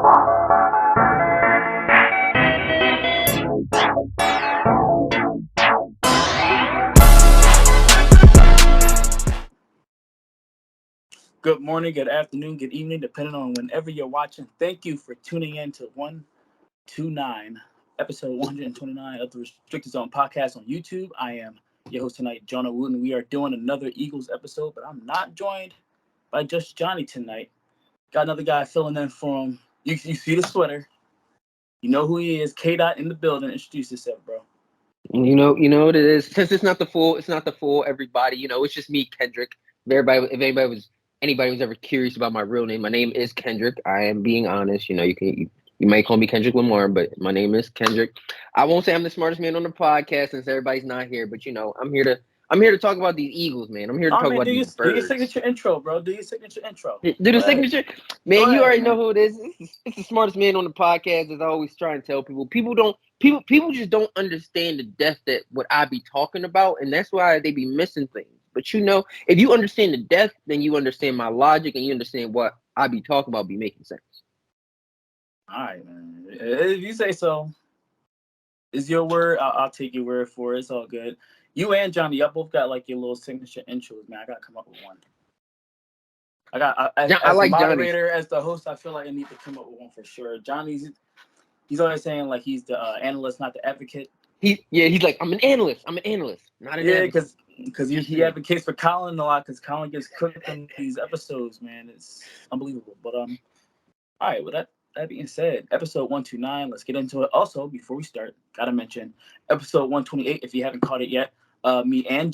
Good morning, good afternoon, good evening, depending on whenever you're watching. Thank you for tuning in to 129, episode 129 of the Restricted Zone podcast on YouTube. I am your host tonight, Jonah Wooten. We are doing another Eagles episode, but I'm not joined by just Johnny tonight. Got another guy filling in for him. You see the sweater. You know who he is. K-Dot in the building. Introduce yourself, bro. You know what it is. Since it's not the full everybody. It's just me, Kendrick. If anybody was ever curious about my real name, my name is Kendrick. I am being honest. You might call me Kendrick Lamar, but my name is Kendrick. I won't say I'm the smartest man on the podcast since everybody's not here, but I'm here to talk about these Eagles, man. I'm here to talk about these do your birds. signature intro, bro. Do your signature intro. Do the signature, man. Go You ahead, already man. know who it is. It's the smartest man on the podcast. As I always try and tell people, people just don't understand the depth that what I be talking about, and that's why they be missing things. But if you understand the depth, then you understand my logic, and you understand what I be talking about be making sense. All right, man. If you say so, is your word. I'll take your word for it. It's all good. You and Johnny, y'all both got like your little signature intros, man. I gotta come up with one. As I the like Johnny's. moderator, as the host, I feel like I need to come up with one for sure. He's always saying like he's the analyst, not the advocate. He's like, I'm an analyst, not an advocate. Because he advocates for Colin a lot because Colin gets cooked on these episodes, man. It's unbelievable. But all right, with that being said, episode 129, let's get into it. Also, before we start, gotta mention episode 128, if you haven't caught it yet, me and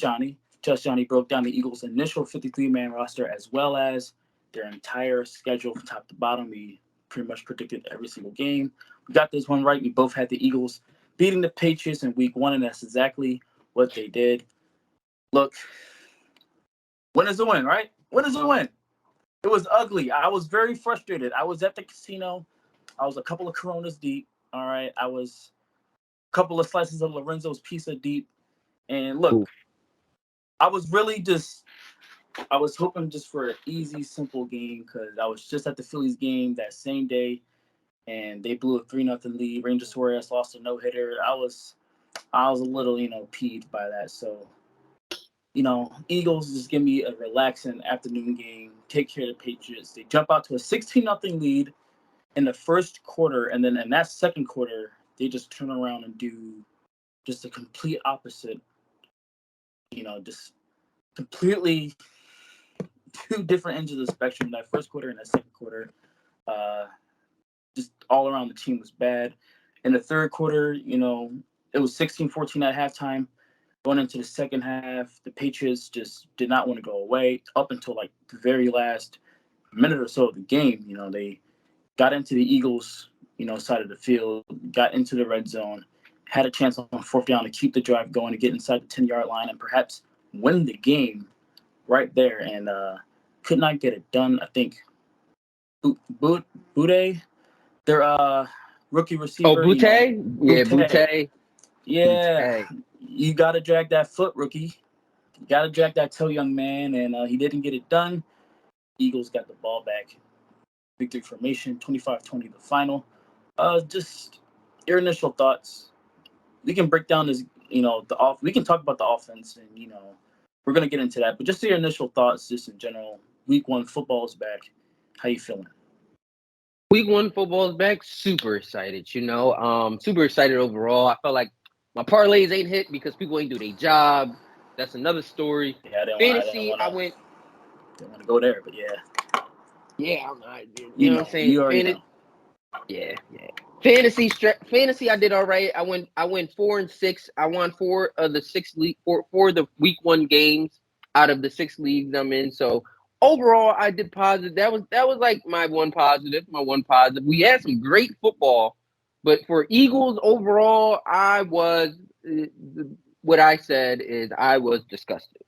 Just Johnny broke down the Eagles' initial 53-man roster as well as their entire schedule from top to bottom. We pretty much predicted every single game. We got this one right. We both had the Eagles beating the Patriots in week 1, and that's exactly what they did. Look, win is a win, right? Win is a win. It was ugly. I was very frustrated. I was at the casino. I was a couple of Coronas deep. All right. I was a couple of slices of Lorenzo's pizza deep. And look, Ooh. I was hoping just for an easy, simple game because I was just at the Phillies game that same day, and they blew a 3-0 lead. Ranger Suarez lost a no-hitter. I was a little, peeved by that. So, Eagles just give me a relaxing afternoon game, take care of the Patriots. They jump out to a 16-0 lead in the first quarter, and then in that second quarter, they just turn around and do just a complete opposite. Just completely two different ends of the spectrum. That first quarter and that second quarter, just all around the team was bad. In the third quarter, it was 16-14 at halftime. Going into the second half, the Patriots just did not want to go away up until like the very last minute or so of the game. They got into the Eagles, side of the field, got into the red zone, had a chance on fourth down to keep the drive going, to get inside the 10-yard line and perhaps win the game right there, and could not get it done. I think Boutte, their rookie receiver. Oh, Boutte? Yeah, Boutte. Yeah. Boutte. You got to drag that foot, rookie. You got to drag that toe, young man, and he didn't get it done. Eagles got the ball back. Victory formation, 25-20 the final. Just your initial thoughts. We can break down this, we can talk about the offense, and, we're going to get into that. But just your initial thoughts, just in general. Week 1, football is back. How you feeling? Week 1 football is back. Super excited, super excited overall. I felt like my parlays ain't hit because people ain't do their job. That's another story. Yeah, Fantasy, I didn't want to go there, but yeah. Yeah, you know what I'm saying? You already know. Yeah. Fantasy, I did all right. I went 4-6. I won 4 of the 6 league for the week 1 games out of the 6 leagues I'm in. So overall, I did positive. That was like my one positive. We had some great football, but for Eagles overall, I was what I said is I was disgusted.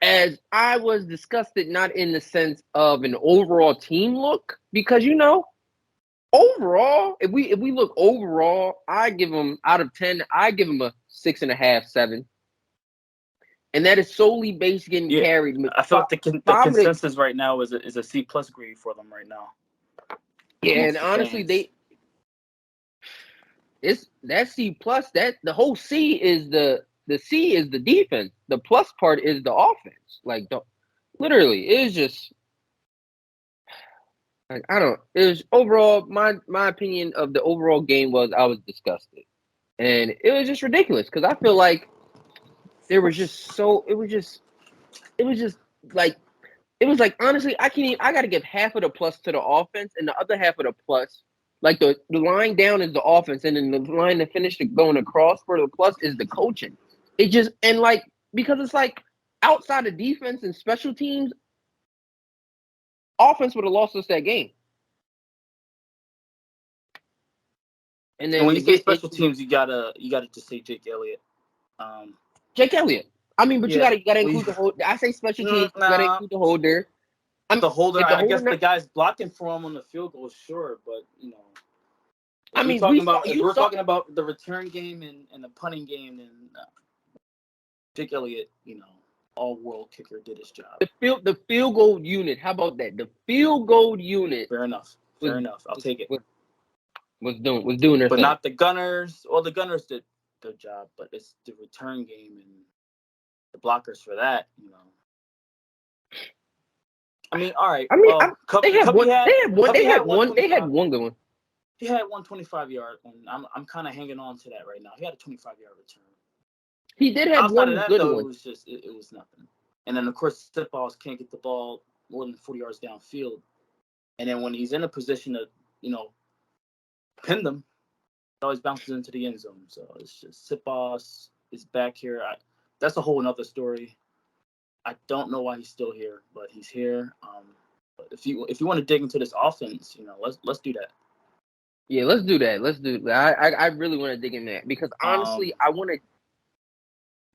As I was disgusted, not in the sense of an overall team look, because overall, if we look overall, I give them out of 10, I give them a 6.5, 7. And that is solely based getting carried. I feel like the consensus right now is a C+ grade for them right now. Yeah, and amongst the honestly, fans. it's that C plus, that the whole C is the C is the defense. The plus part is the offense. Like literally, it is just like I don't. It was overall my opinion of the overall game was I was disgusted, and it was just ridiculous because I feel like there was just so it was just like it was like honestly I got to give half of the plus to the offense and the other half of the plus. Like the line down is the offense, and then the line to finish going across for the plus is the coaching. It just and like because it's like outside of defense and special teams, offense would have lost us that game. And And then when to you say get special into teams, you gotta just say Jake Elliott. Jake Elliott. I mean, but Yeah, you gotta we include the whole. I say special teams. You gotta nah. include the holder. The holder, If the I guess holder. the guy's blocking for him on the field goal, sure, but I mean, if you we're saw talking about the return game and the punting game, then Jake Elliott, all world kicker, did his job. the field goal unit. How about that? The field goal unit Fair enough. was Fair enough. I'll take it. was doing their But thing. not the Gunners. Well, the Gunners did their job, but it's the return game and the blockers for that. I mean, all right. I mean, Well, they had one. Cubby had They had 125. one good one. He had 125 yard, and I'm kind of hanging on to that right now. He had a 25-yard return. He did have Outside of one that, good though, one. it was nothing. And then of course, Stipballs can't get the ball more than 40 yards downfield. And then when he's in a position to, pin them, it always bounces into the end zone. So it's just Stipballs is back here. That's a whole another story. I don't know why he's still here, but he's here. But if you want to dig into this offense, let's do that. Yeah, let's do that. Let's do that. I really want to dig in that because honestly, I want to.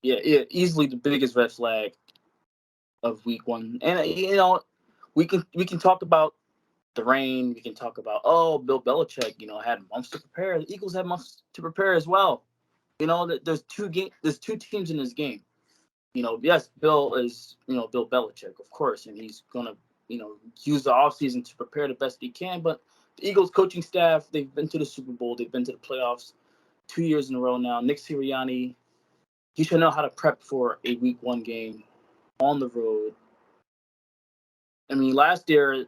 Yeah, easily the biggest red flag of week one. And we can talk about the rain. We can talk about Bill Belichick. Had months to prepare. The Eagles had months to prepare as well. There's two teams in this game. Yes, Bill is Bill Belichick, of course, and he's gonna use the offseason to prepare the best he can. But the Eagles coaching staff, they've been to the Super Bowl, they've been to the playoffs 2 years in a row now. Nick Sirianni, he should know how to prep for a week one game on the road. I mean, last year,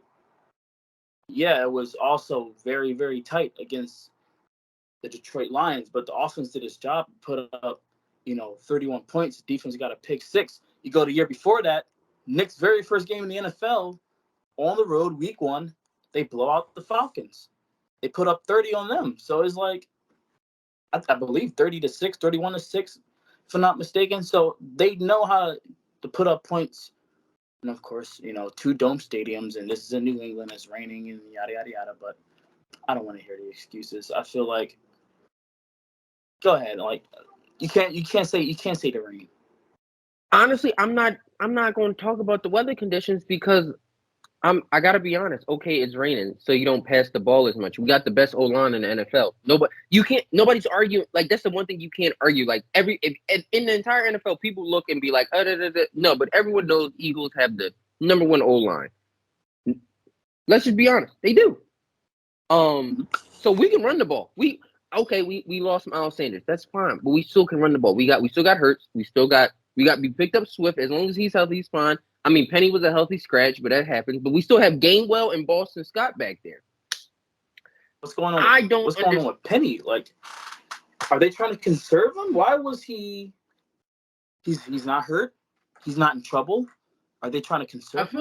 yeah, it was also very, very tight against the Detroit Lions, but the offense did its job, put up, 31 points. The defense got a pick six. You go the year before that, Nick's very first game in the NFL on the road, week one, they blow out the Falcons. They put up 30 on them. So it's like, I believe 30-6, 31-6, if I'm not mistaken. So they know how to put up points. And of course, two dome stadiums, and this is in New England, it's raining and yada, yada, yada. But I don't want to hear the excuses. I feel like, go ahead. Like, you can't say the rain. Honestly, I'm not going to talk about the weather conditions because I gotta be honest. Okay, it's raining, so you don't pass the ball as much. We got the best O line in the NFL. Nobody's arguing. Like that's the one thing you can't argue. Like in the entire NFL, people look and be like, no, but everyone knows Eagles have the number one O line. Let's just be honest, they do. So we can run the ball. We lost Miles Sanders. That's fine, but we still can run the ball. We still got Hurts. We picked up Swift. As long as he's healthy, he's fine. I mean, Penny was a healthy scratch, but that happens. But we still have Gainwell and Boston Scott back there. What's going on? What's going on with Penny? Like, are they trying to conserve him? Why was he? He's not hurt. He's not in trouble. Are they trying to conserve him?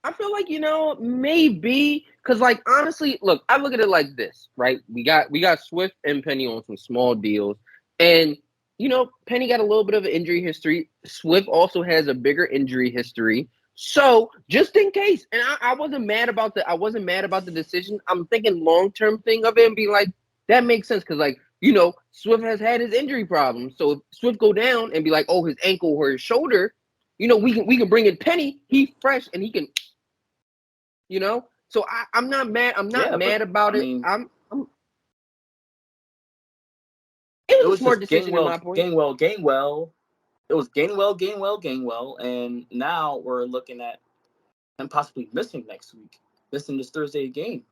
I feel like maybe because like honestly, look, I look at it like this, right? We got Swift and Penny on some small deals, and Penny got a little bit of an injury history. Swift also has a bigger injury history. So just in case, and I wasn't mad about the decision. I'm thinking long-term thing of it and be like, that makes sense because like, Swift has had his injury problems. So if Swift go down and be like, oh, his ankle or his shoulder, we can bring in Penny. He's fresh and he can, So I'm not mad. I'm not mad about it. It was a smart decision in my point. Gainwell. It was Gainwell, and now we're looking at him possibly missing next week, missing this Thursday game.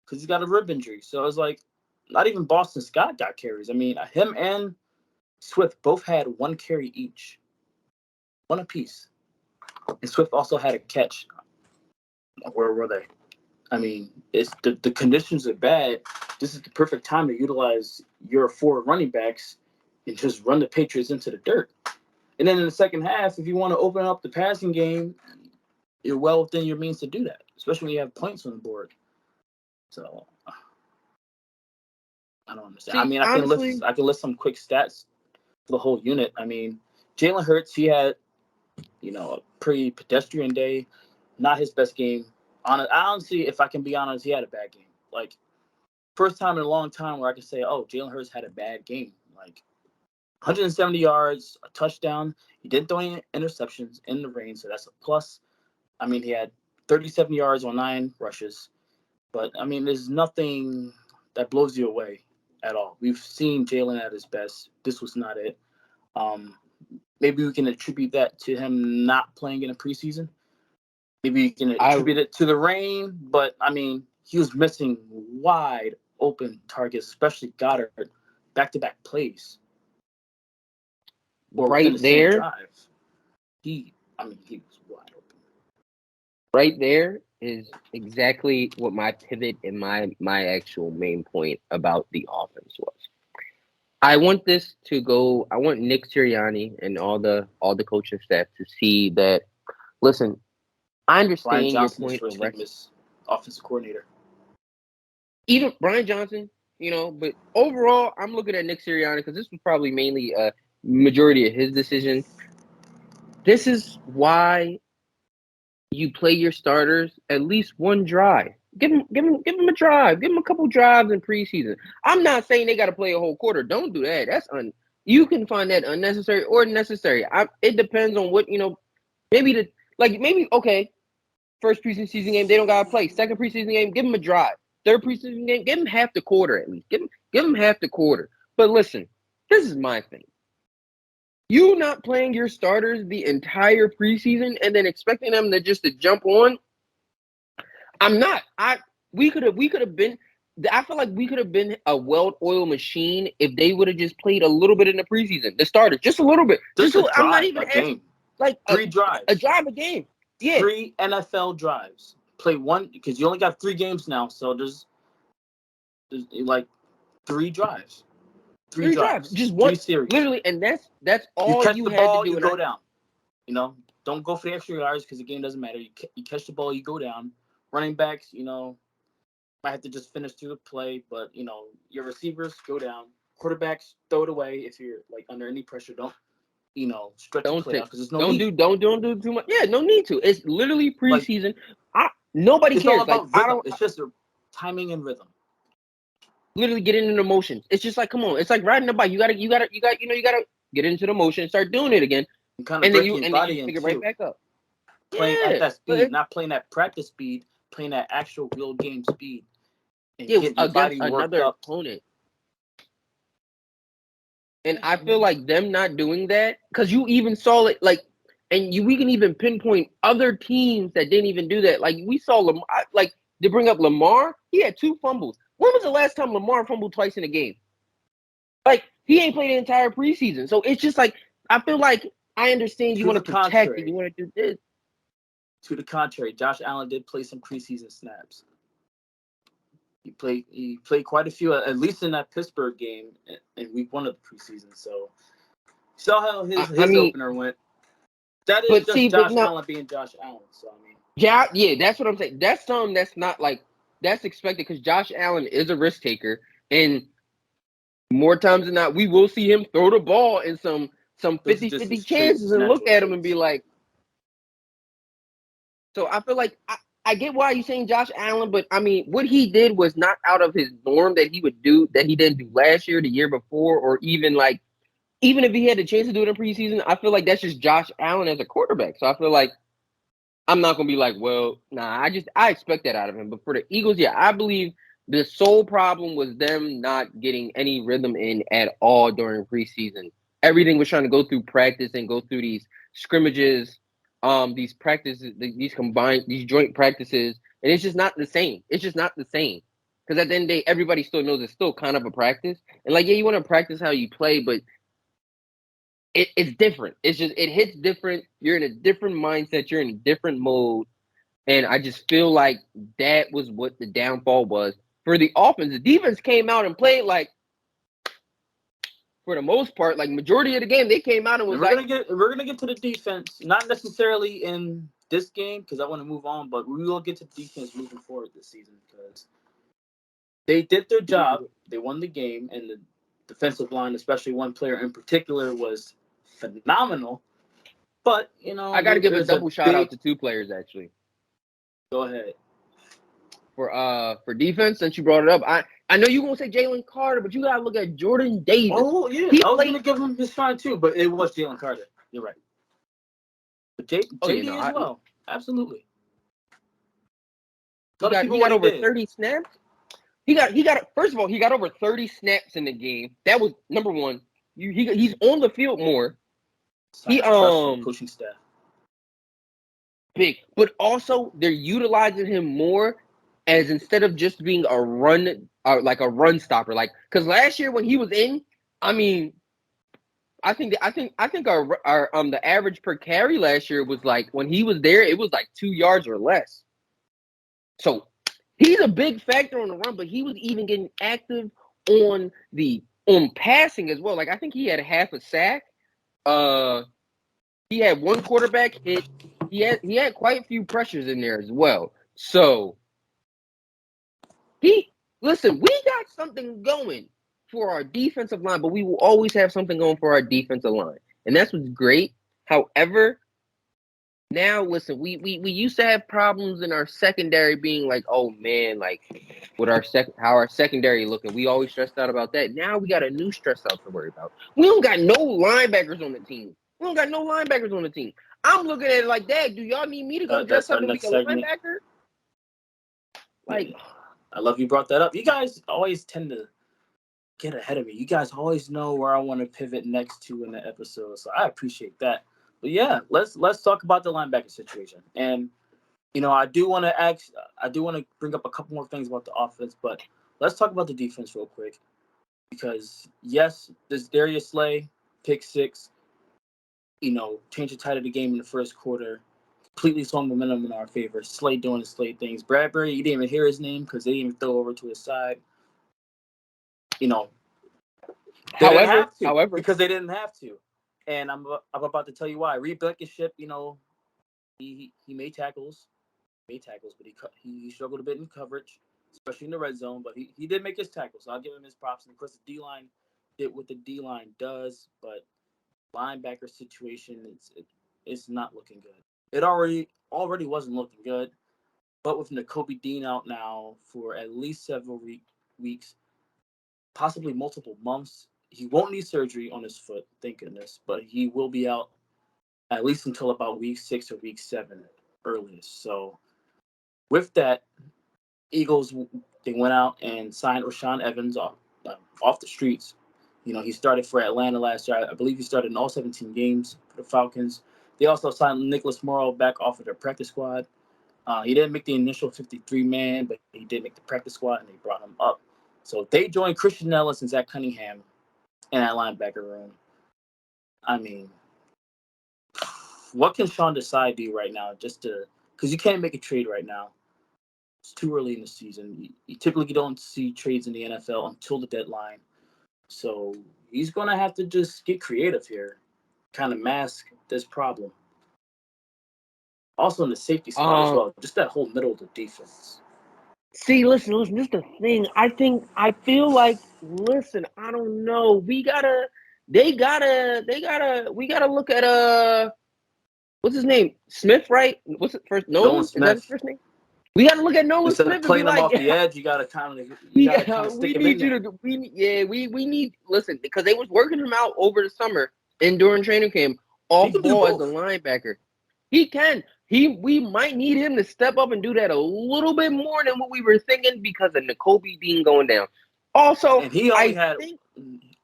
because he's got a rib injury. So it's like, not even Boston Scott got carries. I mean, him and Swift both had 1 carry each, 1 apiece. And Swift also had a catch. Where were they? I mean, it's the conditions are bad. This is the perfect time to utilize your 4 running backs and just run the Patriots into the dirt. And then in the second half, if you want to open up the passing game, you're well within your means to do that, especially when you have points on the board. So I don't understand. See, I mean, honestly, I can list some quick stats for the whole unit. I mean, Jalen Hurts, he had, a pretty pedestrian day, not his best game. Honestly, if I can be honest, he had a bad game. Like, first time in a long time where I can say, oh, Jalen Hurts had a bad game. Like, 170 yards, a touchdown. He didn't throw any interceptions in the rain, so that's a plus. I mean, he had 37 yards on 9 rushes. But, I mean, there's nothing that blows you away at all. We've seen Jalen at his best. This was not it. Maybe we can attribute that to him not playing in a preseason. Maybe you can attribute it to the rain. But, I mean, he was missing wide open targets, especially Goedert, back-to-back plays. Or right within the there, same drive. He was wide open. right there is exactly what my pivot and my actual main point about the offense was. I want this to go. I want Nick Sirianni and all the coaching staff to see that. Listen, I Brian understand your Johnson is point first of name is offensive coordinator. even Brian Johnson, but overall, I'm looking at Nick Sirianni because this was probably mainly a majority of his decision. This is why you play your starters at least one drive. Give them a drive. Give them a couple drives in preseason. I'm not saying they got to play a whole quarter. Don't do that. You can find that unnecessary or necessary. It depends on what Maybe okay. First preseason game they don't got to play. Second preseason game, give them a drive. Third preseason game, give them half the quarter at least. Give them half the quarter. But listen, this is my thing. You not playing your starters the entire preseason and then expecting them to jump on. I'm not. We could have been. I feel like we could have been a well-oiled machine if they would have just played a little bit in the preseason. The starters, just a little bit. I'm not even asking. Game. Like 3 drives. A drive a game. Yeah. 3 NFL drives. Play one because you only got 3 games now, so there's like 3 drives. 3 drives. Just one 3 series. Literally, and that's all you catch you the had ball, to do. You go down. Don't go for the extra yards because the game doesn't matter. You catch the ball, you go down. Running backs, might have to just finish through the play, but your receivers go down. Quarterbacks, throw it away if you're like under any pressure. Don't stretch the play out because there's no need. Don't do too much. Yeah, no need to. It's literally preseason. Nobody it's cares. All about rhythm. It's just timing and rhythm. Literally getting into the motions. It's just like, come on. It's like riding a bike. You gotta get into the motion and start doing it again. And then you pick it right back up. Playing at that speed, not playing at practice speed, playing at actual real game speed. And getting your body another opponent. And I feel like them not doing that, because you even saw it, we can even pinpoint other teams that didn't even do that. Like, we saw Lamar, to bring up Lamar, he had 2 fumbles. When was the last time Lamar fumbled twice in a game? Like, he ain't played the entire preseason. So it's just like, I feel like I understand you want to protect and you want to do this. To the contrary, Josh Allen did play some preseason snaps. He played quite a few, at least in that Pittsburgh game in week 1 of the preseason. So, saw how his opener went. That is Josh Allen being Josh Allen. So, I mean. Yeah, that's what I'm saying. That's something that's not that's expected because Josh Allen is a risk taker. And more times than not, we will see him throw the ball in some 50-50 chances and look at him and be like. So I feel like I get why you're saying Josh Allen, but I mean, what he did was not out of his norm that he would do, that he didn't do last year, the year before, or even if he had the chance to do it in preseason, I feel like that's just Josh Allen as a quarterback. So I feel like I'm not going to be like, well, nah, I expect that out of him. But for the Eagles, yeah, I believe the sole problem was them not getting any rhythm in at all during preseason. Everything was trying to go through practice and go through these scrimmages, these practices, these joint practices, and it's just not the same. It's just not the same. Because at the end of the day, everybody still knows it's still kind of a practice. And like, yeah, you want to practice how you play, but it's different. It's just it hits different. You're in a different mindset. You're in a different mode. And I just feel like that was what the downfall was for the offense. The defense came out and played like, for the most part, like majority of the game, they came out and was we're gonna get to the defense, not necessarily in this game because I want to move on, but we will get to the defense moving forward this season because they did their job. They won the game, and the defensive line, especially one player in particular, was phenomenal. But I got to give a double shout out to two players actually. Go ahead. For defense, since you brought it up, I know you won't say Jalen Carter, but you gotta look at Jordan Davis. Oh yeah, I was gonna give him his shine too, but it was Jalen Carter. You're right. But JD as well, absolutely. He got over 30 snaps. He got first of all, he got over 30 snaps in the game. That was number one. He's on the field more. He pushing staff. Big, but also they're utilizing him more as instead of just being a run, like a run stopper. Like, because last year when he was in, I mean, I think our the average per carry last year was like when he was there, it was like 2 yards or less. So he's a big factor on the run, but he was even getting active on passing as well. Like I think he had half a sack. He had one quarterback hit. He had quite a few pressures in there as well. So we got something going for our defensive line, but we will always have something going for our defensive line. And that's what's great. However, now listen, we used to have problems in our secondary being like, oh man, like with how our secondary looking. We always stressed out about that. Now we got a new stress out to worry about. We don't got no linebackers on the team. I'm looking at it like that. Do y'all need me to go dress up and be a linebacker? Like, I love you brought that up. You guys always tend to get ahead of me. You guys always know where I want to pivot next to in the episode, so I appreciate that. But yeah, let's talk about the linebacker situation. And I do want to bring up a couple more things about the offense, but let's talk about the defense real quick. Because yes, this Darius Slay pick six, change the tide of the game in the first quarter, completely swung momentum in our favor. Slay doing Slay things. Bradbury, you didn't even hear his name because they didn't even throw over to his side. However, because they didn't have to, and I'm about to tell you why. Reed Blankenship, he made tackles, but he struggled a bit in coverage, especially in the red zone. But he did make his tackles, so I'll give him his props. And of course, the D line did what the D line does, but linebacker situation it's not looking good. It already wasn't looking good, but with Nakobe Dean out now for at least several weeks, possibly multiple months. He won't need surgery on his foot, thank goodness, but he will be out at least until about week 6 or week 7 earliest. So with that, Eagles, they went out and signed Rashaan Evans off the streets. He started for Atlanta last year. I believe he started in all 17 games for the Falcons. They also signed Nicholas Morrow back off of their practice squad. He didn't make the initial 53-man, but he did make the practice squad, and they brought him up. So they joined Christian Ellis and Zach Cunningham in that linebacker room. I mean, what can Sean Desai do right now because you can't make a trade right now. It's too early in the season. You typically don't see trades in the NFL until the deadline. So he's going to have to just get creative here, kind of mask this problem. Also in the safety spot as well, just that whole middle of the defense. See, listen, this is the thing. I feel like, I don't know. We gotta look at, what's his name? Smith, right? What's it first? Nolan Smith. Is that his first name? We gotta look at Nolan Smith and playing him off the edge. You gotta kind of stick him in there. We need listen because they was working him out over the summer and during training camp off ball as a linebacker. He can. We might need him to step up and do that a little bit more than what we were thinking because of Nakobe Dean going down. Also, and he only had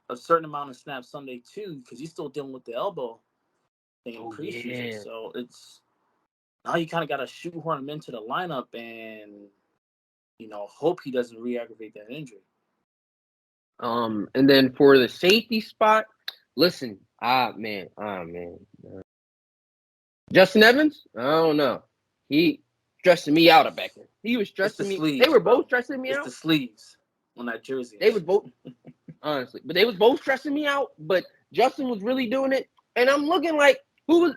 a certain amount of snaps Sunday too because he's still dealing with the elbow thing in preseason. Yeah. So it's now you kind of got to shoehorn him into the lineup, and hope he doesn't re-aggravate that injury. And then for the safety spot, listen, man. Justin Evans, I don't know. He stressing me out back then. He was stressing me. Sleeves, They were bro. both stressing me it's out. It's the sleeves on that jersey. They was both, honestly, but they was both stressing me out. But Justin was really doing it, and I'm looking like who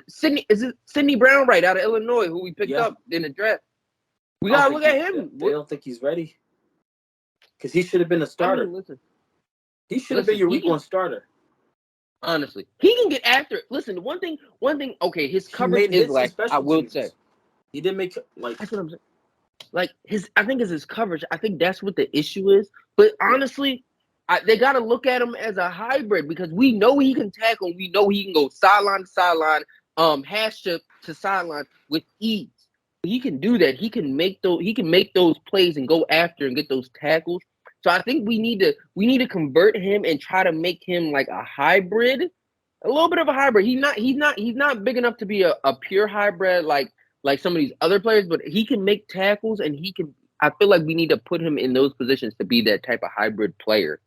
Sydney? Is it Sidney Brown right out of Illinois who we picked up in the draft? We gotta look at him. They don't think he's ready because he should have been a starter. I mean, listen, he should have been your week 1 starter. Honestly, he can get after it. Listen, one thing. Okay, his coverage is like I will say. He didn't make That's what I'm saying. Like I think it's his coverage. I think that's what the issue is. But honestly, they got to look at him as a hybrid because we know he can tackle. We know he can go sideline to sideline, hash to sideline with ease. He can do that. He can make those plays and go after and get those tackles. So I think we need to convert him and try to make him like a hybrid, a little bit of a hybrid. He's not big enough to be a pure hybrid like some of these other players, but he can make tackles and he can. I feel like we need to put him in those positions to be that type of hybrid player,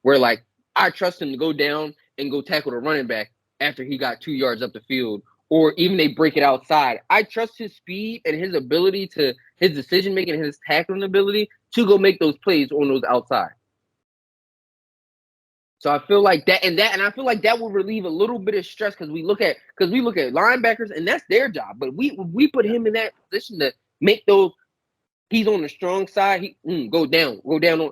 where like I trust him to go down and go tackle the running back after he got 2 yards up the field, or even they break it outside. I trust his speed and his ability his decision making, and his tackling ability to go make those plays on those outside. So I feel like that, and I feel like that will relieve a little bit of stress because we look at linebackers, and that's their job. But we put him in that position to make those. He's on the strong side. He go down on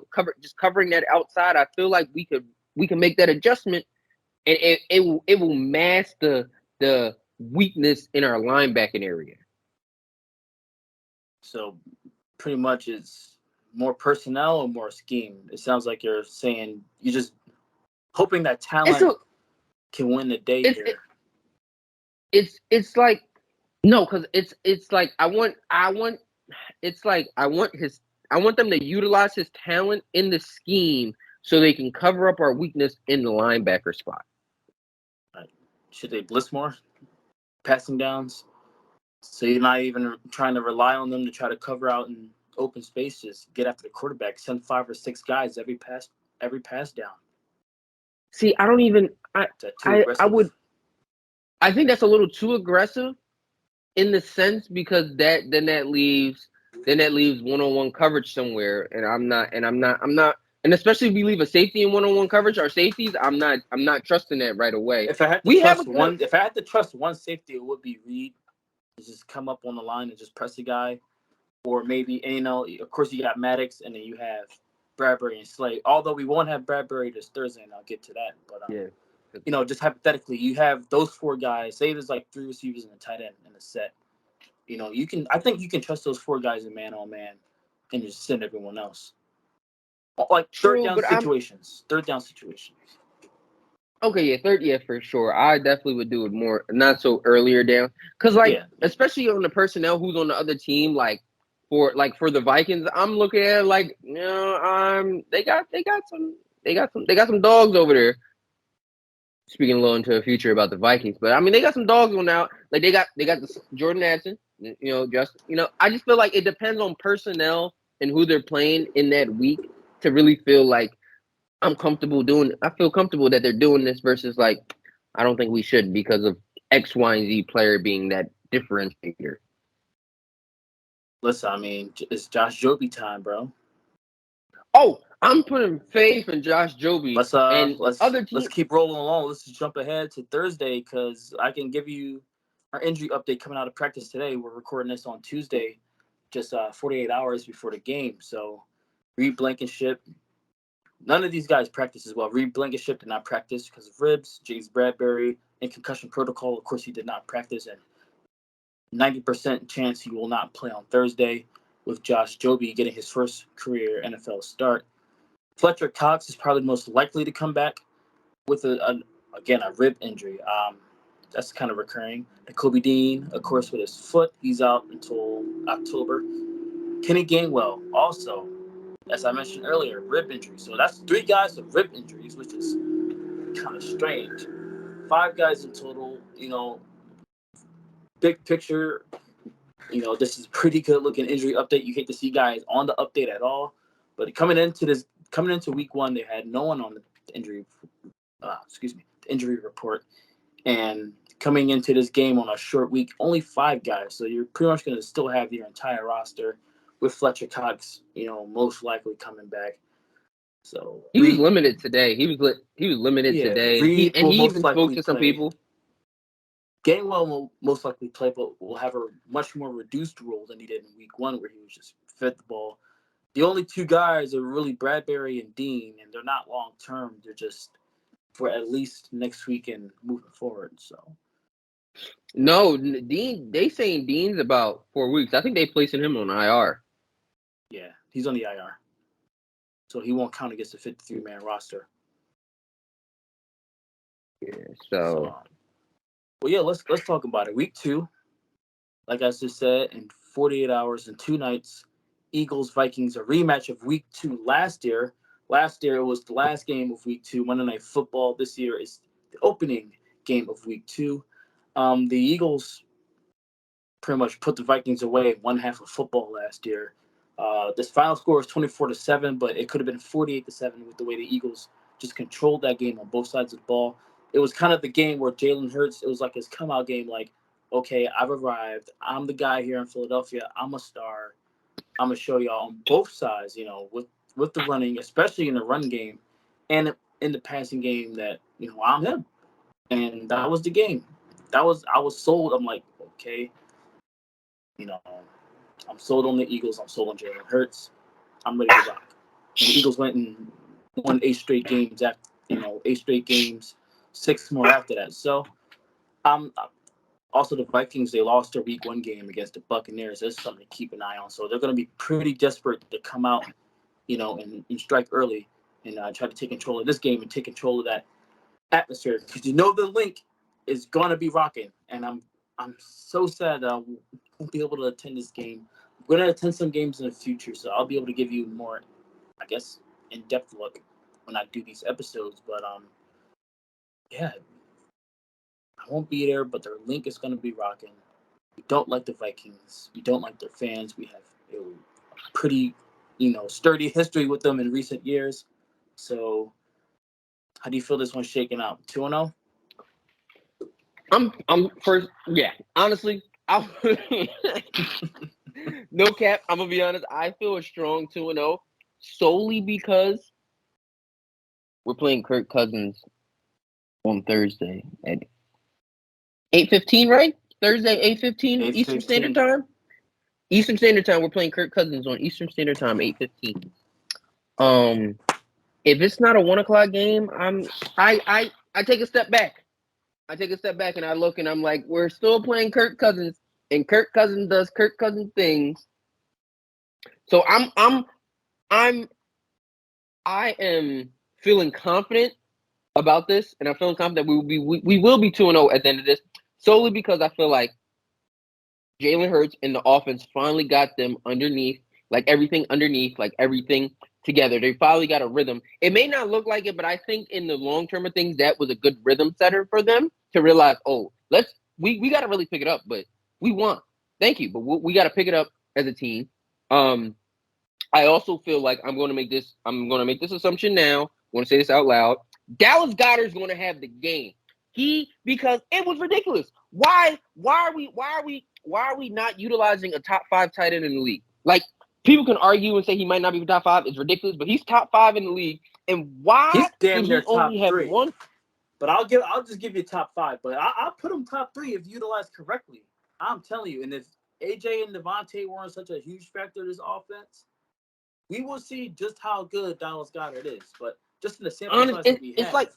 covering that outside. I feel like we can make that adjustment, and it will mask the weakness in our linebacking area. So pretty much it's more personnel or more scheme. It sounds like you're saying you just hoping that talent can win the day here. It's like no, because it's like I want them to utilize his talent in the scheme so they can cover up our weakness in the linebacker spot. Right. Should they blitz more? Passing downs? So you're not even trying to rely on them to try to cover out in open spaces. Get after the quarterback. Send 5 or 6 guys every pass down. See, I don't even. I think that's a little too aggressive, in the sense because that leaves one-on-one coverage somewhere, and I'm not, and especially if we leave a safety in one-on-one coverage, our safeties, I'm not trusting that right away. If I had to trust one safety, it would be Reed. Just come up on the line and just press the guy, or maybe of course you got Maddox, and then you have Bradbury and Slay. Although we won't have Bradbury this Thursday, and I'll get to that. But just hypothetically, you have those 4 guys. Say there's like 3 receivers and a tight end in the set. I think you can trust those 4 guys in man on man, and just send everyone else. Like third down situations. Okay, for sure. I definitely would do it more, not so earlier down, because especially on the personnel who's on the other team, for the Vikings, I'm looking at it they got some dogs over there. Speaking a little into the future about the Vikings, but I mean they got some dogs on now. Like they got the Jordan Addison, I just feel like it depends on personnel and who they're playing in that week to really feel like I feel comfortable that they're doing this versus I don't think we should because of X, Y, and Z player being that differentiator. Listen, I mean, it's Josh Joby time, bro. Oh, I'm putting faith in Josh Joby. Let's keep rolling along. Let's just jump ahead to Thursday because I can give you our injury update coming out of practice today. We're recording this on Tuesday, just 48 hours before the game. So Reed Blankenship. None of these guys practice as well. Reed Blankenship did not practice because of ribs. James Bradbury in concussion protocol. Of course, he did not practice, and 90% chance he will not play on Thursday, with Josh Joby getting his first career NFL start. Fletcher Cox is probably most likely to come back with a rib injury. That's kind of recurring. Kobe Dean, of course, with his foot, he's out until October. Kenny Gainwell also, as I mentioned earlier, rib injury. So that's 3 guys with rib injuries, which is kind of strange. 5 guys in total. Big picture, This is a pretty good looking injury update. You hate to see guys on the update at all, but coming into week one, they had no one on the injury, the injury report, and coming into this game on a short week, only 5 guys. So you're pretty much going to still have your entire roster with Fletcher Cox, most likely coming back. So he was limited today. He was limited today. He even spoke to some people. Gainwell will most likely play, but will have a much more reduced role than he did in week one, where he was just fed the ball. The only 2 guys are really Bradbury and Dean, and they're not long term. They're just for at least next week and moving forward. So no, Dean. They saying Dean's about 4 weeks. I think they placing him on IR. Yeah, he's on the IR, so he won't count against the 53-man roster. Yeah. So well, yeah, let's talk about it. Week 2, like I just said, in 48 hours and 2 nights, Eagles-Vikings, a rematch of week 2 last year. Last year, it was the last game of week 2, Monday Night Football. This year is the opening game of week 2. The Eagles pretty much put the Vikings away in one half of football last year. This final score is 24-7, but it could have been 48-7 with the way the Eagles just controlled that game on both sides of the ball. It was kind of the game where Jalen Hurts, it was like his come-out game, like, okay, I've arrived. I'm the guy here in Philadelphia. I'm a star. I'm going to show y'all on both sides, with the running, especially in the run game and in the passing game that, I'm him. And that was the game. I was sold. I'm like, okay, I'm sold on the Eagles. I'm sold on Jalen Hurts. I'm ready to rock. And the Eagles went and won 8 straight games 8 straight games, 6 more after that. So, also the Vikings, they lost their week 1 game against the Buccaneers. That's something to keep an eye on. So they're going to be pretty desperate to come out, and strike early and try to take control of this game and take control of that atmosphere, because the link is going to be rocking. And I'm so sad that I won't be able to attend this game. I'm going to attend some games in the future, so I'll be able to give you more, I guess, in-depth look when I do these episodes. But yeah, I won't be there, but their link is going to be rocking. We don't like the Vikings. We don't like their fans. We have a pretty, sturdy history with them in recent years. So how do you feel this one's shaking out? 2-0? I'm first. Yeah, honestly, no cap. I'm gonna be honest. I feel a strong 2-0 solely because we're playing Kirk Cousins on Thursday at 8:15, right? Thursday 8:15 Eastern Standard Time. Eastern Standard Time. We're playing Kirk Cousins on Eastern Standard Time 8:15. If it's not a 1:00 game, I take a step back. I take a step back and I look and I'm like, we're still playing Kirk Cousins, and Kirk Cousins does Kirk Cousins things. So I am feeling confident about this, and I'm feeling confident we will be 2-0 at the end of this, solely because I feel like Jalen Hurts and the offense finally got them underneath, like everything together. They finally got a rhythm. It may not look like it, but I think in the long term of things, that was a good rhythm setter for them to realize, we got to really pick it up, but we won. Thank you, but we got to pick it up as a team. I also feel like I'm going to make this assumption now. I'm going to say this out loud. Dallas Goedert is going to have the game. Because it was ridiculous. Why are we not utilizing a top 5 tight end in the league? Like, people can argue and say he might not be top 5. It's ridiculous, but he's top 5 in the league. And why he's damn near only top 3. have one? But I'll just give you top 5. But I'll put him top 3 if utilized correctly. I'm telling you. And if AJ and Devontae weren't such a huge factor in this offense, we will see just how good Dallas Goedert is. But just in the sample size that we have, it's like,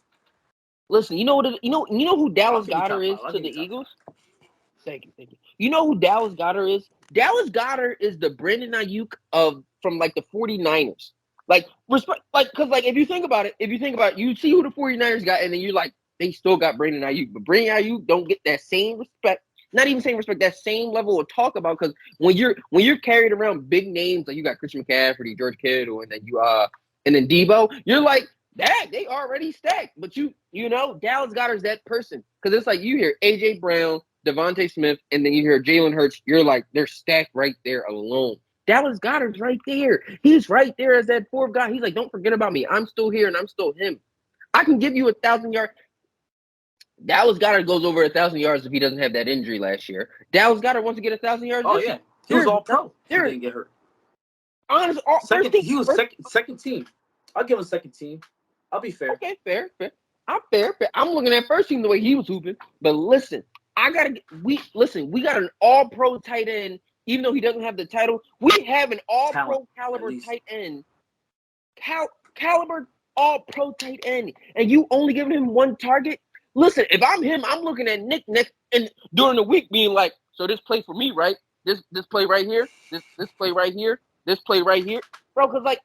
listen, you know who Dallas Goedert is to the Eagles? Thank you. You know who Dallas Goedert is? Dallas Goedert is the Brandon Ayuk from like the 49ers. Like, respect, like, because like if you think about it, you see who the 49ers got, and then you're like, they still got Brandon Ayuk, but Brandon Ayuk don't get that same respect. Not even same respect, that same level of talk about, because when you're carried around big names, like you got Christian McCaffrey, George Kittle, and then Debo, you're like, that they already stacked. But you know, Dallas Goedert's that person, because it's like you hear AJ Brown, Devontae Smith, and then you hear Jalen Hurts, you're like, they're stacked right there alone. Dallas Goedert's right there. He's right there as that fourth guy. He's like, don't forget about me. I'm still here, and I'm still him. I can give you 1,000 yards. Dallas Goedert goes over 1,000 yards if he doesn't have that injury last year. Dallas Goedert wants to get 1,000 yards. Oh yeah, he was all pro. He didn't get hurt. Honestly, he was second team. I'll give him second team. I'll be fair. Okay, fair. I'm fair. I'm looking at first team the way he was hooping. But listen, we got an all pro tight end, even though he doesn't have the title. We have an all pro caliber tight end. Caliber all pro tight end. And you only giving him one target? Listen, if I'm him, I'm looking at Nick next and during the week being like, so this play for me, right? This play right here, this play right here, this play right here. Bro, because like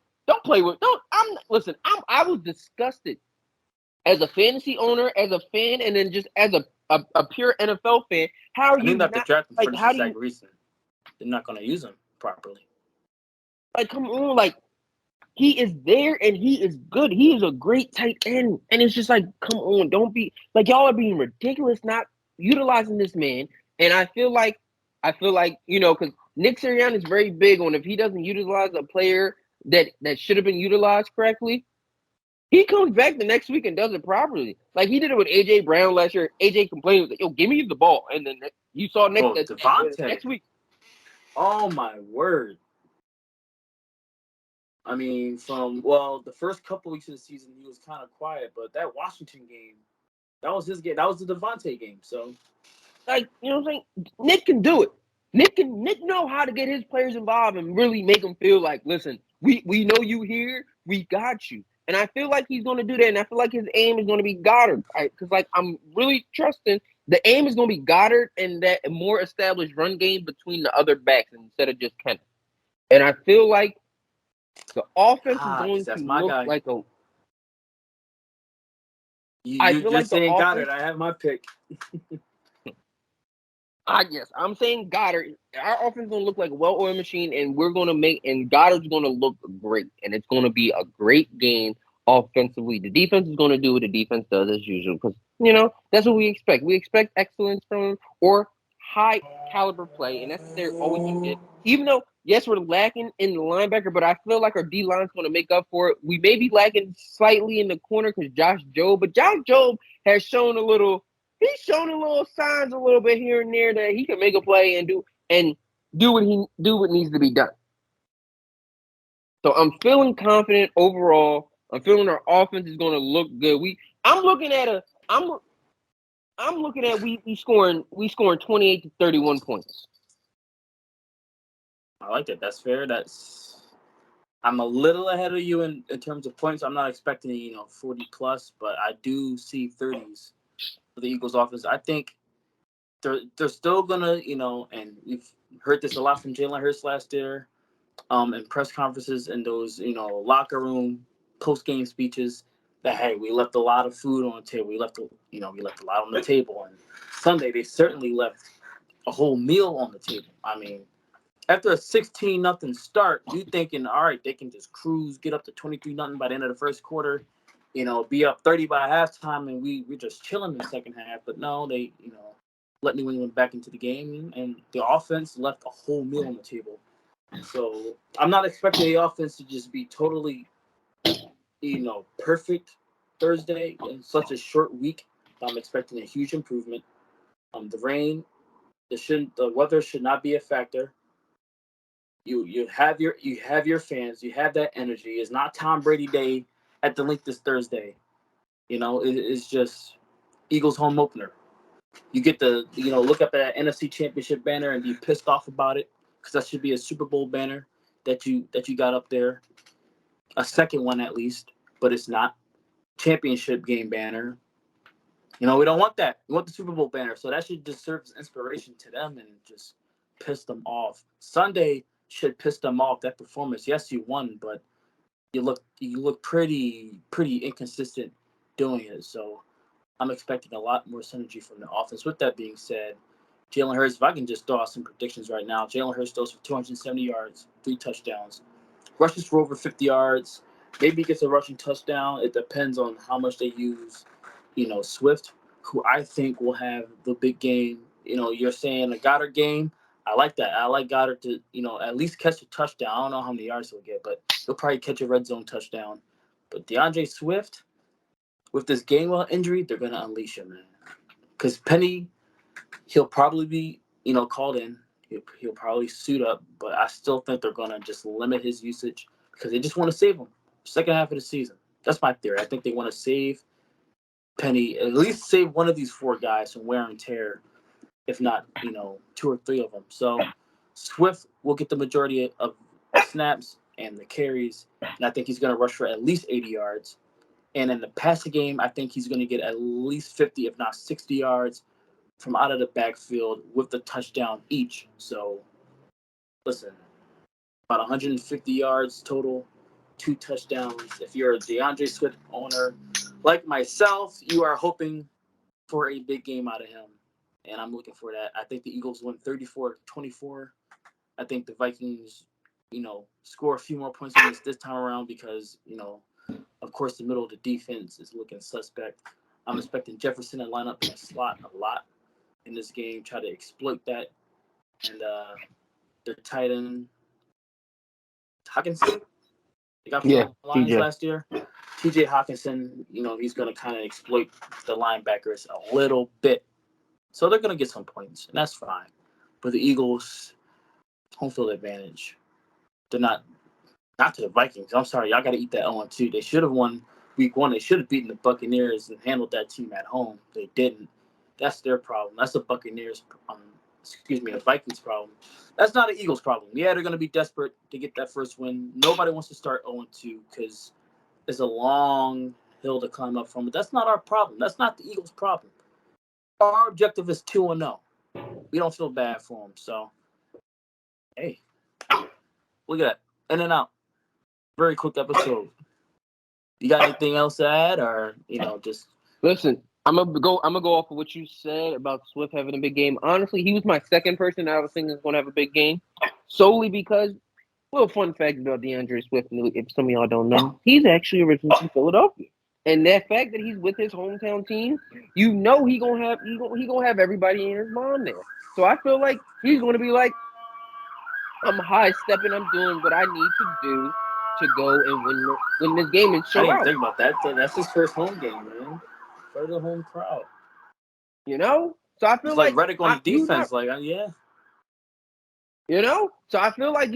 I was disgusted as a fantasy owner, as a fan, and then just as a pure NFL fan. How are you not the draft like? How do you? They're not going to use him properly. Like, come on, like he is there and he is good. He is a great tight end, and it's just like, come on, don't be like y'all are being ridiculous, not utilizing this man. And I feel like because Nick Sirianni is very big on if he doesn't utilize a player that should have been utilized correctly, he comes back the next week and does it properly. Like he did it with AJ Brown last year. AJ complained, like, "Yo, give me the ball," and then you saw next week. Oh my word! I mean, the first couple weeks of the season, he was kind of quiet, but that Washington game, that was his game. That was the Devontae game. So, like, you know what I'm saying? Nick can do it. Nick know how to get his players involved and really make them feel like, listen, we know you here, we got you. And I feel like he's going to do that, and I feel like his aim is going to be Goedert. Because, like, I'm really trusting the aim is going to be Goedert and that more established run game between the other backs instead of just Kenneth. And I feel like the offense is going to look like a. You're saying Goedert. I have my pick. I'm saying Goedert. Our offense is going to look like a well-oiled machine, and Goedert's going to look great, and it's going to be a great game offensively. The defense is going to do what the defense does as usual, because that's what we expect. We expect excellence from them or high caliber play, and that's what they're always going to get. Even though, yes, we're lacking in the linebacker, but I feel like our D line is going to make up for it. We may be lacking slightly in the corner because Josh Jobe has shown a little. He's shown a little signs a little bit here and there that he can make a play and do what needs to be done. So I'm feeling confident overall. I'm feeling our offense is going to look good. I'm looking at we scoring 28 to 31 points. I like that. That's fair. I'm a little ahead of you in terms of points. I'm not expecting 40 plus, but I do see 30s. The Eagles offense, I think they're still gonna, and we've heard this a lot from Jalen Hurts last year, in press conferences and those, locker room post game speeches that hey, we left a lot of food on the table. We left a lot on the table. And Sunday they certainly left a whole meal on the table. I mean, after a 16-0 start, you thinking, all right, they can just cruise, get up to 23-0 by the end of the first quarter. Be up 30 by halftime, and we're just chilling in the second half. But no, they, let New England back into the game, and the offense left a whole meal on the table. So I'm not expecting the offense to just be totally, perfect Thursday in such a short week. I'm expecting a huge improvement. The rain, the weather should not be a factor. You have your fans, you have that energy. It's not Tom Brady Day at the Link this Thursday. It's just Eagles home opener. You get to, look up at that NFC Championship banner and be pissed off about it because that should be a Super Bowl banner that you got up there, a second one at least, but it's not. Championship game banner. We don't want that. We want the Super Bowl banner, so that should just serve as inspiration to them and just piss them off. Sunday should piss them off. That performance, yes, you won, but you look pretty inconsistent doing it. So I'm expecting a lot more synergy from the offense. With that being said, Jalen Hurts, if I can just throw out some predictions right now, Jalen Hurts throws for 270 yards, 3 touchdowns, rushes for over 50 yards. Maybe he gets a rushing touchdown. It depends on how much they use, Swift, who I think will have the big game you're saying a Goddard game. I like that. I like Goddard to, at least catch a touchdown. I don't know how many yards he'll get, but he'll probably catch a red zone touchdown. But DeAndre Swift, with this Gainwell injury, they're going to unleash him, man. Because Penny, he'll probably be, called in. He'll probably suit up, but I still think they're going to just limit his usage because they just want to save him. Second half of the season. That's my theory. I think they want to save Penny, at least save one of these four guys from wear and tear, if not, two or three of them. So Swift will get the majority of snaps and the carries, and I think he's going to rush for at least 80 yards. And in the passing game, I think he's going to get at least 50, if not 60 yards from out of the backfield with the touchdown each. So, listen, about 150 yards total, 2 touchdowns. If you're a DeAndre Swift owner like myself, you are hoping for a big game out of him. And I'm looking for that. I think the Eagles win 34-24. I think the Vikings, score a few more points on this time around because, of course, the middle of the defense is looking suspect. I'm expecting Jefferson to line up in the slot a lot in this game, try to exploit that. And their tight end, Hawkinson, they got from the Lions last year. TJ Hawkinson, he's going to kind of exploit the linebackers a little bit. So they're going to get some points, and that's fine. But the Eagles, home field advantage. They're not to the Vikings. I'm sorry, y'all got to eat that 0-2. They should have won week 1. They should have beaten the Buccaneers and handled that team at home. They didn't. That's their problem. That's the Buccaneers, the Vikings problem. That's not an Eagles problem. Yeah, they're going to be desperate to get that first win. Nobody wants to start 0-2 because it's a long hill to climb up from. But that's not our problem. That's not the Eagles' problem. Our objective is 2-0. We don't feel bad for them. So, hey, look at that. In and out. Very quick episode. You got anything else to add, or just listen? I'm gonna go off of what you said about Swift having a big game. Honestly, he was my second person that I was thinking was going to have a big game, solely because. Little fun fact about DeAndre Swift, if some of y'all don't know, he's actually originally from Philadelphia, and that fact that he's with his hometown team, he gonna have everybody in his mind there. So I feel like he's gonna be like, I'm high stepping, I'm doing what I need to do to go and win this game and show out. I didn't think about that. That's his first home game, man. For the home crowd. So I feel it's like Reddick on the defense, yeah. So I feel like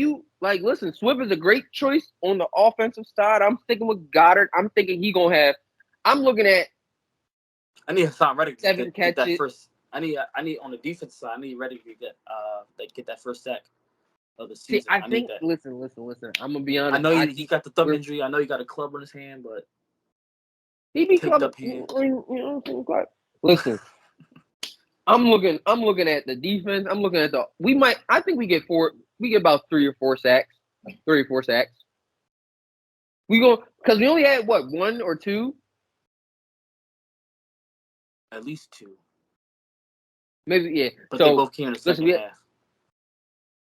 listen, Swift is a great choice on the offensive side. I'm sticking with Goddard. I'm thinking I'm looking at. I need Hassan Reddick to 7 get catches. that first. I need on the defensive side. I need Reddick to get that first sack of the season. See, I think. Listen. I'm gonna be honest. I know he got the thumb injury. I know he got a club on his hand, but he be clubbing. Listen. I'm looking at the defense. I'm looking at I think we get about 3 or 4 sacks. 3 or 4 sacks. Because we only had 1 or 2? At least 2. Maybe, yeah. But they both came in the second half.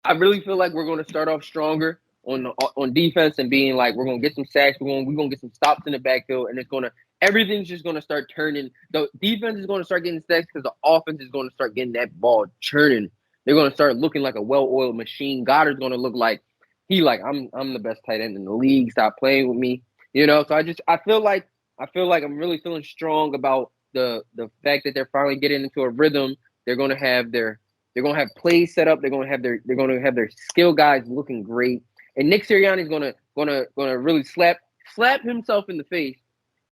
I really feel like we're going to start off stronger on defense and being like, we're going to get some sacks. We're going to get some stops in the backfield, and everything's just going to start turning. The defense is going to start getting sacks because the offense is going to start getting that ball churning. They're going to start looking like a well-oiled machine. Goddard's going to look like I'm the best tight end in the league. Stop playing with me. So I feel like I'm really feeling strong about the fact that they're finally getting into a rhythm. They're going to have plays set up. They're going to have their skill guys looking great. And Nick Sirianni's going to really slap himself in the face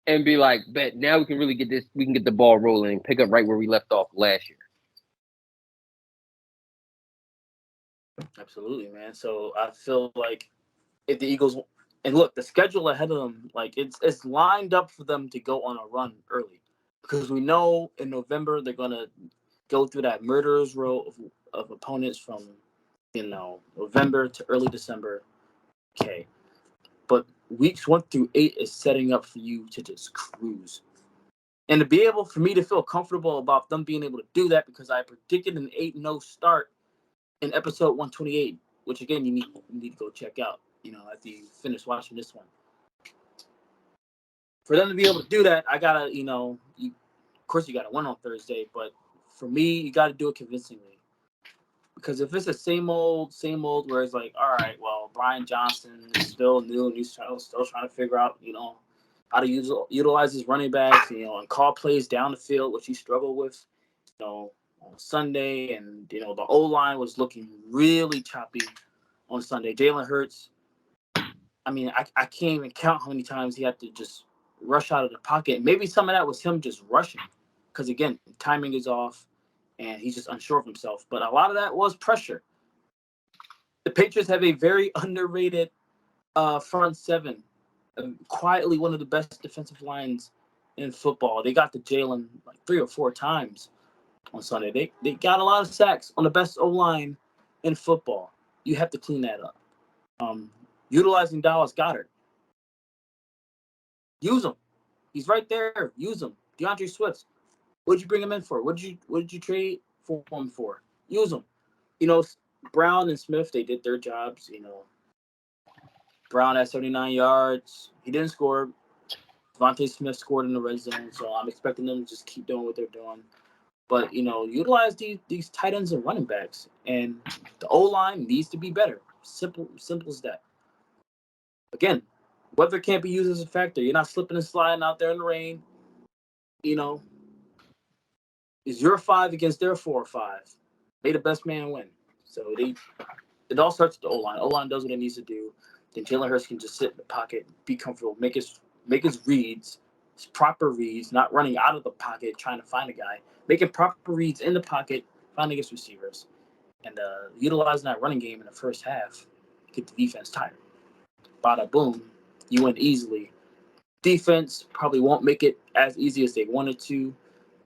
and be like, bet now we can really get this. We can get the ball rolling and pick up right where we left off last year. Absolutely, man. So I feel like if the Eagles and look, the schedule ahead of them, it's lined up for them to go on a run early because we know in November they're gonna go through that murderer's row of opponents from November to early December. Okay, but weeks 1 through 8 is setting up for you to just cruise. And to be able for me to feel comfortable about them being able to do that because I predicted an 8-0 start in episode 128, which again you need to go check out, after you finish watching this one. For them to be able to do that, I gotta, of course you gotta win on Thursday, but for me, you got to do it convincingly. Because if it's the same old, where it's like, all right, well, Brian Johnson is still new and he's still trying to figure out, how to utilize his running backs, and call plays down the field, which he struggled with, on Sunday. And, the O-line was looking really choppy on Sunday. Jalen Hurts, I mean, I can't even count how many times he had to just rush out of the pocket. Maybe some of that was him just rushing because, again, timing is off and he's just unsure of himself. But a lot of that was pressure. The Patriots have a very underrated front seven, quietly one of the best defensive lines in football. They got to Jalen like 3 or 4 times on Sunday. They got a lot of sacks on the best O-line in football. You have to clean that up. Utilizing Dallas Goedert. Use him. He's right there. Use him. DeAndre Swift. What did you bring him in for? What did you trade for him for? Use him. Brown and Smith, they did their jobs. Brown had 79 yards. He didn't score. Devontae Smith scored in the red zone, so I'm expecting them to just keep doing what they're doing. But, utilize these tight ends and running backs. And the O-line needs to be better. Simple as that. Again, weather can't be used as a factor. You're not slipping and sliding out there in the rain. It's your 5 against their 4 or 5. May the best man win. So it all starts with the O-line. O-line does what it needs to do. Then Jalen Hurts can just sit in the pocket, be comfortable, make his reads, his proper reads, not running out of the pocket trying to find a guy, making proper reads in the pocket, finding his receivers, and utilizing that running game in the first half. Get the defense tired. Bada boom, you win easily. Defense probably won't make it as easy as they wanted to,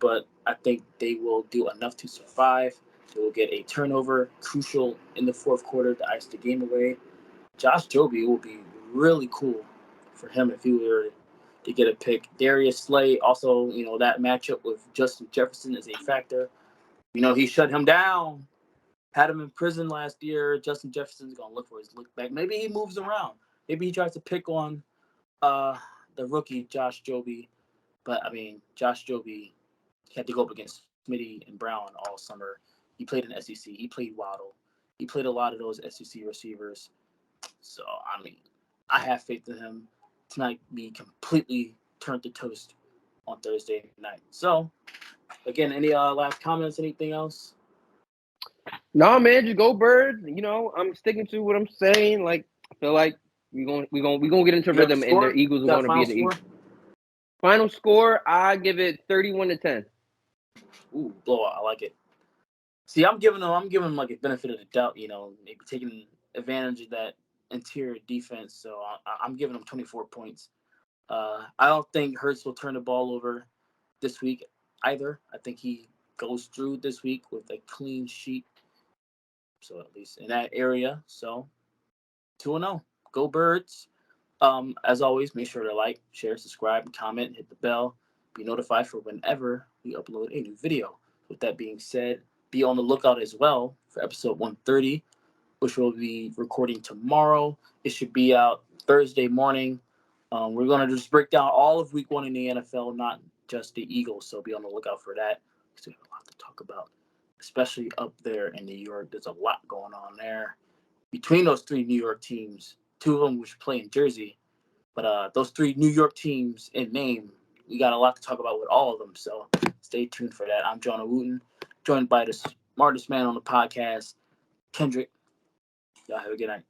but I think they will do enough to survive. They will get a turnover, crucial in the fourth quarter to ice the game away. Josh Joby will be really cool for him if he were to get a pick. Darius Slay, also, that matchup with Justin Jefferson is a factor. He shut him down, had him in prison last year. Justin Jefferson's going to look for his look back. Maybe he moves around. Maybe he tries to pick on the rookie, Josh Joby. But, Josh Joby had to go up against Smitty and Brown all summer. He played in SEC. He played Waddle. He played a lot of those SEC receivers. So, I have faith in him to not be completely turned to toast on Thursday night. So, again, any last comments, anything else? No, man, just go Birds. I'm sticking to what I'm saying. Like, I feel like we're gonna get into rhythm, and the Eagles are gonna be in the Eagles. Final score, I give it 31-10. Ooh, blowout. I like it. See, I'm giving them like a benefit of the doubt, maybe taking advantage of that interior defense. So I'm giving them 24 points. I don't think Hurts will turn the ball over this week either. I think he goes through this week with a clean sheet. So at least in that area. So 2-0. Go Birds. As always, make sure to like, share, subscribe, and comment, hit the bell, be notified for whenever we upload a new video. With that being said, be on the lookout as well for episode 130, which we'll be recording tomorrow. It should be out Thursday morning. We're going to just break down all of week 1 in the NFL, not just the Eagles. So be on the lookout for that. We have a lot to talk about, especially up there in New York. There's a lot going on there. Between those 3 New York teams, 2 of them which play in Jersey, but those 3 New York teams in name, we got a lot to talk about with all of them. So stay tuned for that. I'm Jonah Wooten, joined by the smartest man on the podcast, Kendrick. Y'all have a good night.